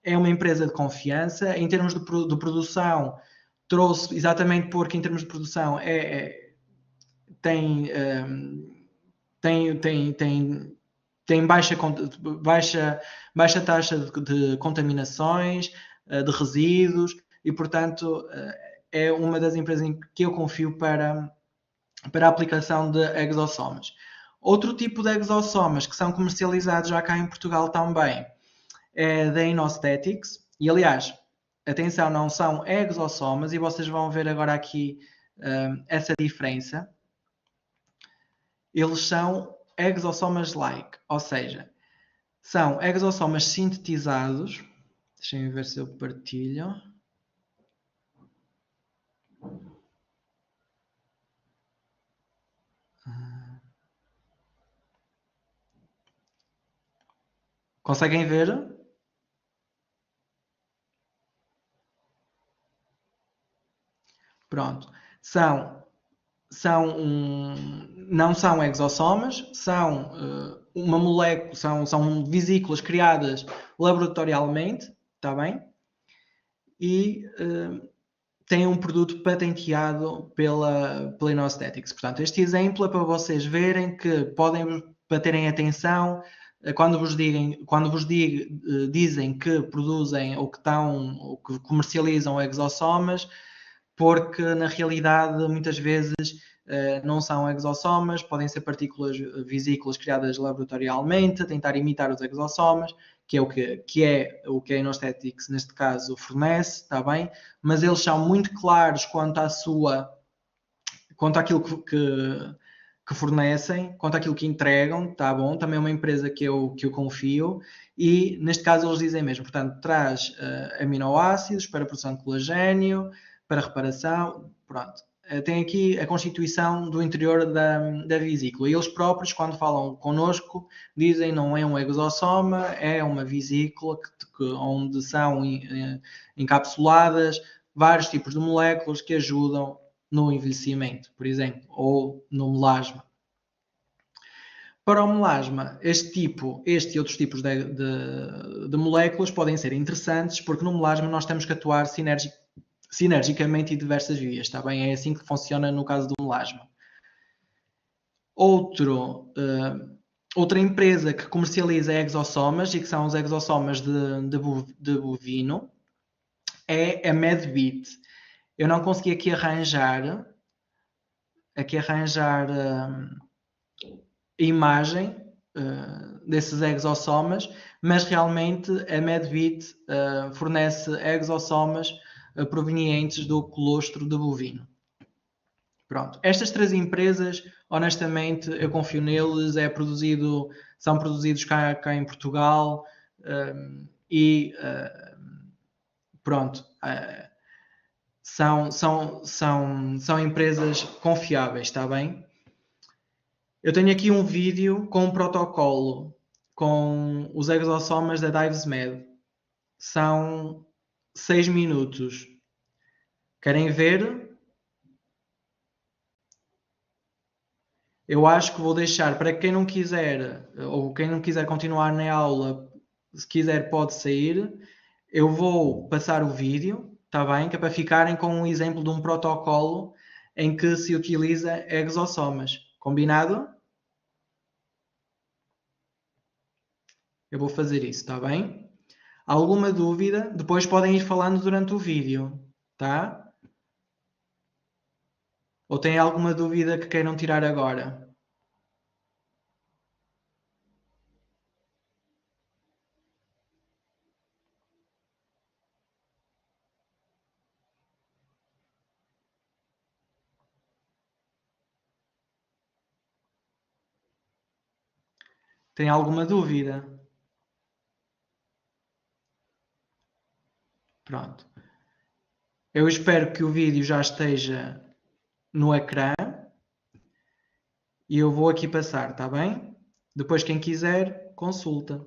é uma empresa de confiança. Em termos de produção, trouxe exatamente porque em termos de produção tem baixa taxa de contaminações, de resíduos e, portanto, é uma das empresas em que eu confio para a aplicação de exossomas. Outro tipo de exossomas que são comercializados já cá em Portugal também é da Inoesthetics. E aliás, atenção, não são exossomas, e vocês vão ver agora aqui essa diferença. Eles são exossomas-like, ou seja, são exossomas sintetizados. Deixem-me ver se eu partilho. Conseguem ver? Pronto. Não são exossomas, são uma molécula, são vesículas criadas laboratorialmente, está bem? E têm um produto patenteado pela Inoesthetics. Portanto, este exemplo é para vocês verem que podem terem atenção quando vos dizem que produzem ou que comercializam exossomas, porque na realidade muitas vezes não são exossomas, podem ser partículas vesículas criadas laboratorialmente, a tentar imitar os exossomas, que é o que a Inoesthetics neste caso fornece, está bem? Mas eles são muito claros quanto àquilo que fornecem, quanto àquilo que entregam, está bom? Também é uma empresa que eu confio, e neste caso eles dizem mesmo, portanto, traz aminoácidos para a produção de colagênio, para reparação, pronto. Tem aqui a constituição do interior da vesícula, e eles próprios, quando falam connosco, dizem não é um exossoma, é uma vesícula onde são encapsuladas vários tipos de moléculas que ajudam no envelhecimento, por exemplo, ou no melasma. Para o melasma, este e outros tipos de moléculas podem ser interessantes, porque no melasma nós temos que atuar sinergicamente em diversas vias, está bem? É assim que funciona no caso do melasma. Outra empresa que comercializa exossomas, e que são os exossomas de bovino, é a Medbit. Eu não consegui aqui arranjar a imagem desses exossomas, mas realmente a Medbit fornece exossomas provenientes do colostro de bovino. Pronto. Estas 3 empresas, honestamente, eu confio neles, são produzidos cá em Portugal, e pronto. São empresas confiáveis, está bem? Eu tenho aqui um vídeo com um protocolo com os exossomas da DivesMed. São 6 minutos. Querem ver? Eu acho que vou deixar para quem não quiser, ou quem não quiser continuar na aula, se quiser pode sair. Eu vou passar o vídeo, está bem? Que é para ficarem com um exemplo de um protocolo em que se utiliza exossomas. Combinado? Eu vou fazer isso, está bem? Alguma dúvida? Depois podem ir falando durante o vídeo, tá? Ou têm alguma dúvida que queiram tirar agora? Tem alguma dúvida? Pronto. Eu espero que o vídeo já esteja no ecrã e eu vou aqui passar, tá bem? Depois quem quiser, consulta.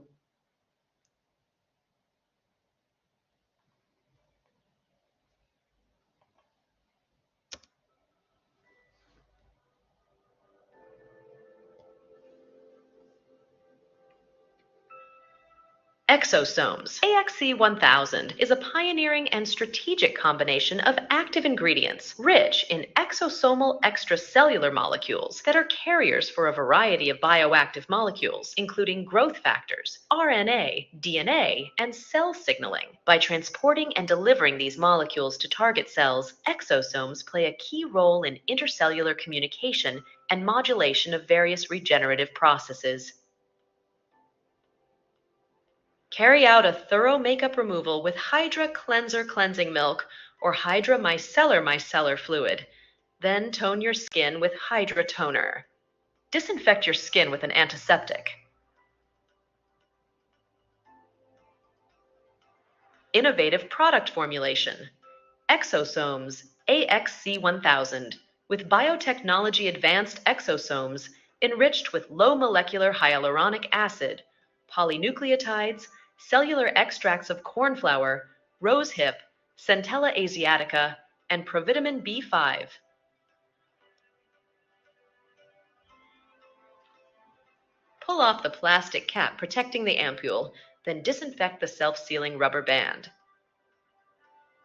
Exosomes. AXC1000 is a pioneering and strategic combination of active ingredients rich in exosomal extracellular molecules that are carriers for a variety of bioactive molecules, including growth factors, RNA, DNA, and cell signaling. By transporting and delivering these molecules to target cells, exosomes play a key role in intercellular communication and modulation of various regenerative processes. Carry out a thorough makeup removal with Hydra Cleanser Cleansing Milk or Hydra Micellar Fluid. Then tone your skin with Hydra Toner. Disinfect your skin with an antiseptic. Innovative product formulation. Exosomes AXC1000 with biotechnology advanced exosomes enriched with low molecular hyaluronic acid, polynucleotides, cellular extracts of corn flour, rosehip, Centella asiatica, and provitamin B5. Pull off the plastic cap protecting the ampule, then disinfect the self-sealing rubber band.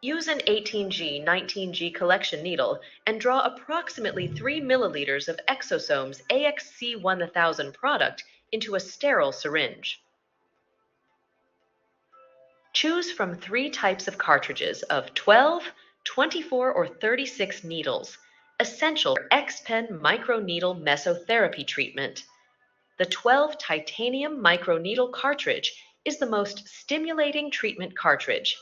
Use an 18G, 19G collection needle and draw approximately 3 milliliters of Exosomes AXC1000 product into a sterile syringe. Choose from 3 types of cartridges of 12, 24, or 36 needles, essential for X-Pen microneedle mesotherapy treatment. The 12 titanium microneedle cartridge is the most stimulating treatment cartridge,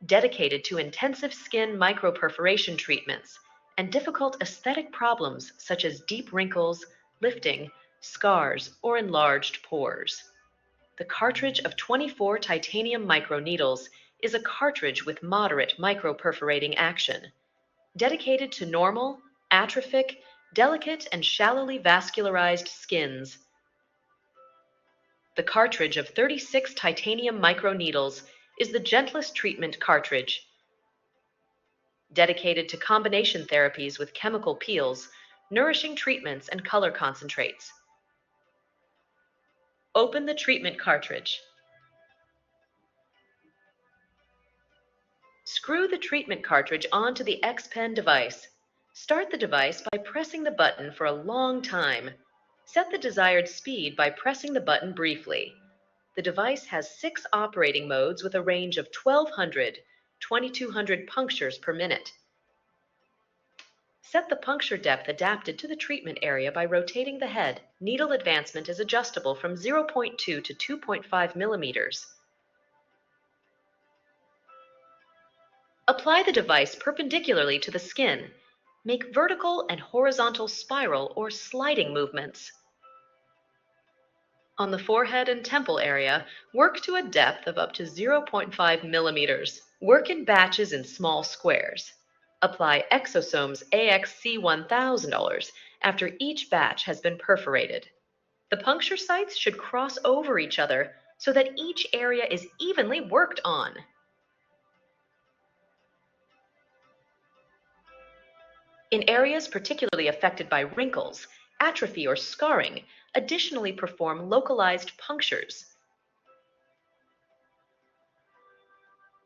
dedicated to intensive skin microperforation treatments and difficult aesthetic problems such as deep wrinkles, lifting, scars, or enlarged pores. The cartridge of 24 titanium microneedles is a cartridge with moderate microperforating action, dedicated to normal, atrophic, delicate, and shallowly vascularized skins. The cartridge of 36 titanium microneedles is the gentlest treatment cartridge, dedicated to combination therapies with chemical peels, nourishing treatments, and color concentrates. Open the treatment cartridge. Screw the treatment cartridge onto the X-Pen device. Start the device by pressing the button for a long time. Set the desired speed by pressing the button briefly. The device has 6 operating modes with a range of 1200, 2200 punctures per minute. Set the puncture depth adapted to the treatment area by rotating the head. Needle advancement is adjustable from 0.2 to 2.5 millimeters. Apply the device perpendicularly to the skin. Make vertical and horizontal spiral or sliding movements. On the forehead and temple area, work to a depth of up to 0.5 millimeters. Work in batches in small squares. Apply Exosomes AXC1000 after each batch has been perforated. The puncture sites should cross over each other so that each area is evenly worked on. In areas particularly affected by wrinkles, atrophy, or scarring, additionally perform localized punctures.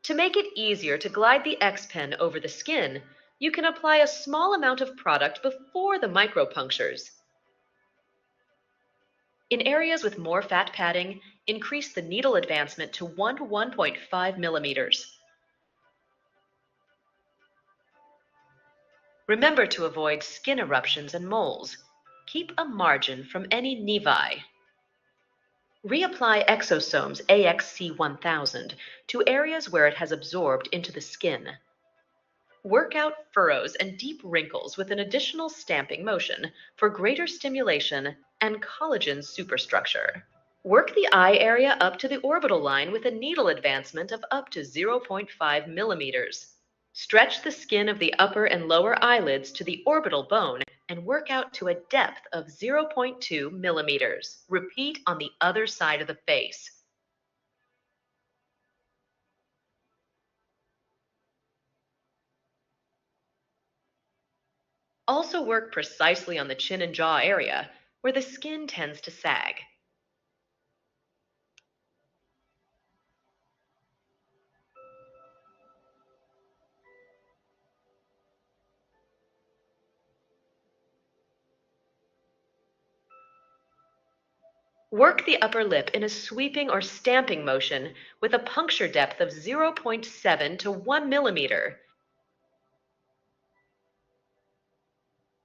To make it easier to glide the X-Pen over the skin, you can apply a small amount of product before the micropunctures. In areas with more fat padding, increase the needle advancement to 1 to 1.5 millimeters. Remember to avoid skin eruptions and moles. Keep a margin from any nevi. Reapply Exosomes AXC1000 to areas where it has absorbed into the skin. Work out furrows and deep wrinkles with an additional stamping motion for greater stimulation and collagen superstructure. Work the eye area up to the orbital line with a needle advancement of up to 0.5 millimeters. Stretch the skin of the upper and lower eyelids to the orbital bone and work out to a depth of 0.2 millimeters. Repeat on the other side of the face. Also work precisely on the chin and jaw area, where the skin tends to sag. Work the upper lip in a sweeping or stamping motion with a puncture depth of 0.7 to 1 millimeter.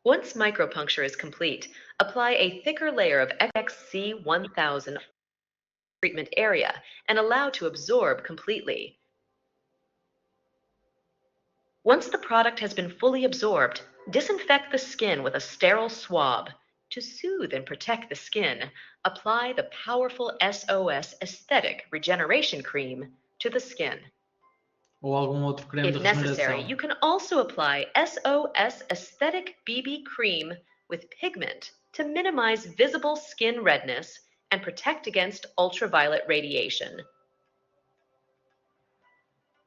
Once micropuncture is complete, apply a thicker layer of XC1000 treatment area and allow to absorb completely. Once the product has been fully absorbed, disinfect the skin with a sterile swab. To soothe and protect the skin, apply the powerful SOS Aesthetic Regeneration Cream to the skin. Ou algum outro creme de If necessary, regeneração. you can also apply SOS Aesthetic BB Cream with pigment to minimize visible skin redness and protect against ultraviolet radiation.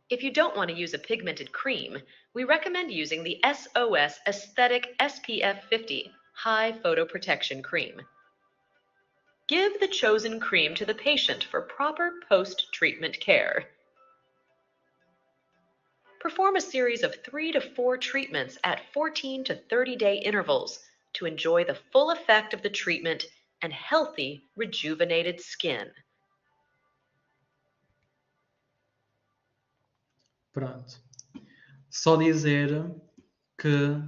If you don't want to use a pigmented cream, we recommend using the SOS Aesthetic SPF 50 High Photo Protection Cream. Give the chosen cream to the patient for proper post-treatment care. Perform a series of 3 to 4 treatments at 14 to 30-day intervals to enjoy the full effect of the treatment and healthy, rejuvenated skin. Pronto. Só dizer que...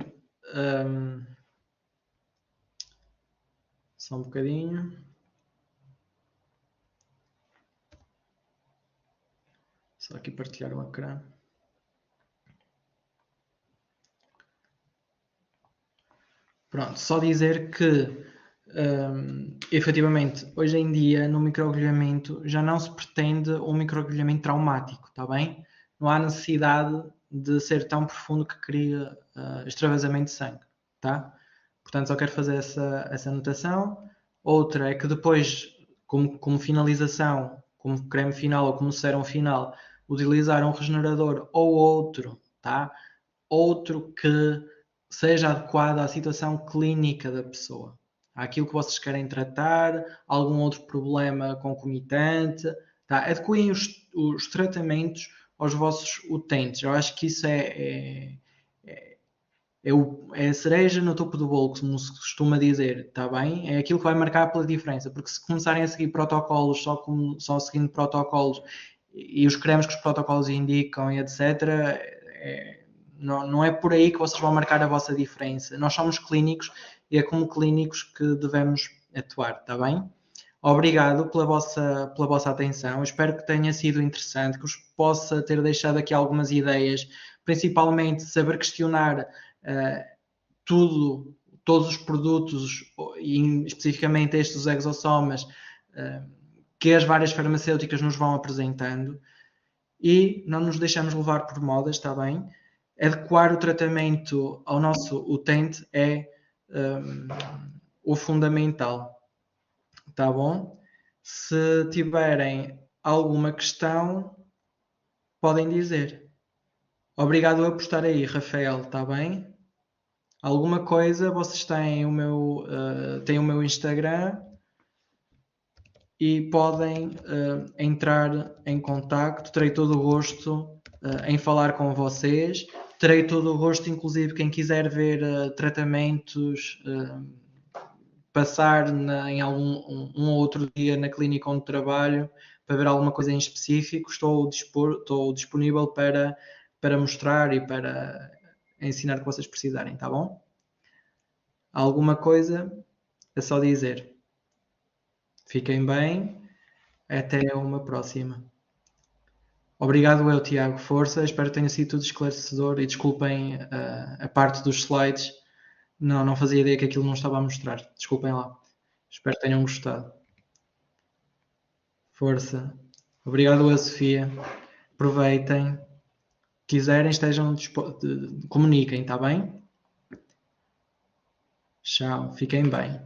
só um bocadinho. Só aqui partilhar o ecrã. Pronto, só dizer que efetivamente hoje em dia no microagulhamento já não se pretende um microagulhamento traumático, está bem? Não há necessidade de ser tão profundo que crie extravasamento de sangue, tá? Portanto, só quero fazer essa anotação. Outra é que depois, como finalização, como creme final ou como sérum final, utilizar um regenerador ou outro, tá? Outro que seja adequado à situação clínica da pessoa. Aquilo que vocês querem tratar, algum outro problema concomitante, tá? Adequem os tratamentos aos vossos utentes. Eu acho que isso é a cereja no topo do bolo, como se costuma dizer, está bem? É aquilo que vai marcar pela diferença, porque se começarem a seguir protocolos, só seguindo protocolos e os cremes que os protocolos indicam e etc., não é por aí que vocês vão marcar a vossa diferença. Nós somos clínicos e é como clínicos que devemos atuar, está bem? Obrigado pela vossa atenção. Espero que tenha sido interessante, que vos possa ter deixado aqui algumas ideias, principalmente saber questionar todos os produtos, e especificamente estes exossomas, que as várias farmacêuticas nos vão apresentando, e não nos deixamos levar por modas, está bem? Adequar o tratamento ao nosso utente é o fundamental, tá bom? Se tiverem alguma questão, podem dizer. Obrigado por estar aí, Rafael, tá bem? Alguma coisa, vocês têm o meu Instagram e podem entrar em contacto. Terei todo o gosto em falar com vocês. Terei todo o gosto, inclusive, quem quiser ver tratamentos, passar em um outro dia na clínica onde trabalho para ver alguma coisa em específico. Estou disponível para mostrar e para ensinar o que vocês precisarem, tá bom? Alguma coisa é só dizer. Fiquem bem. Até uma próxima. Obrigado eu, Tiago. Força. Espero que tenha sido tudo esclarecedor e desculpem a parte dos slides. Não fazia ideia que aquilo não estava a mostrar. Desculpem lá. Espero que tenham gostado. Força. Obrigado eu, Sofia. Aproveitem. Quiserem, comuniquem, tá bem? Tchau. Fiquem bem.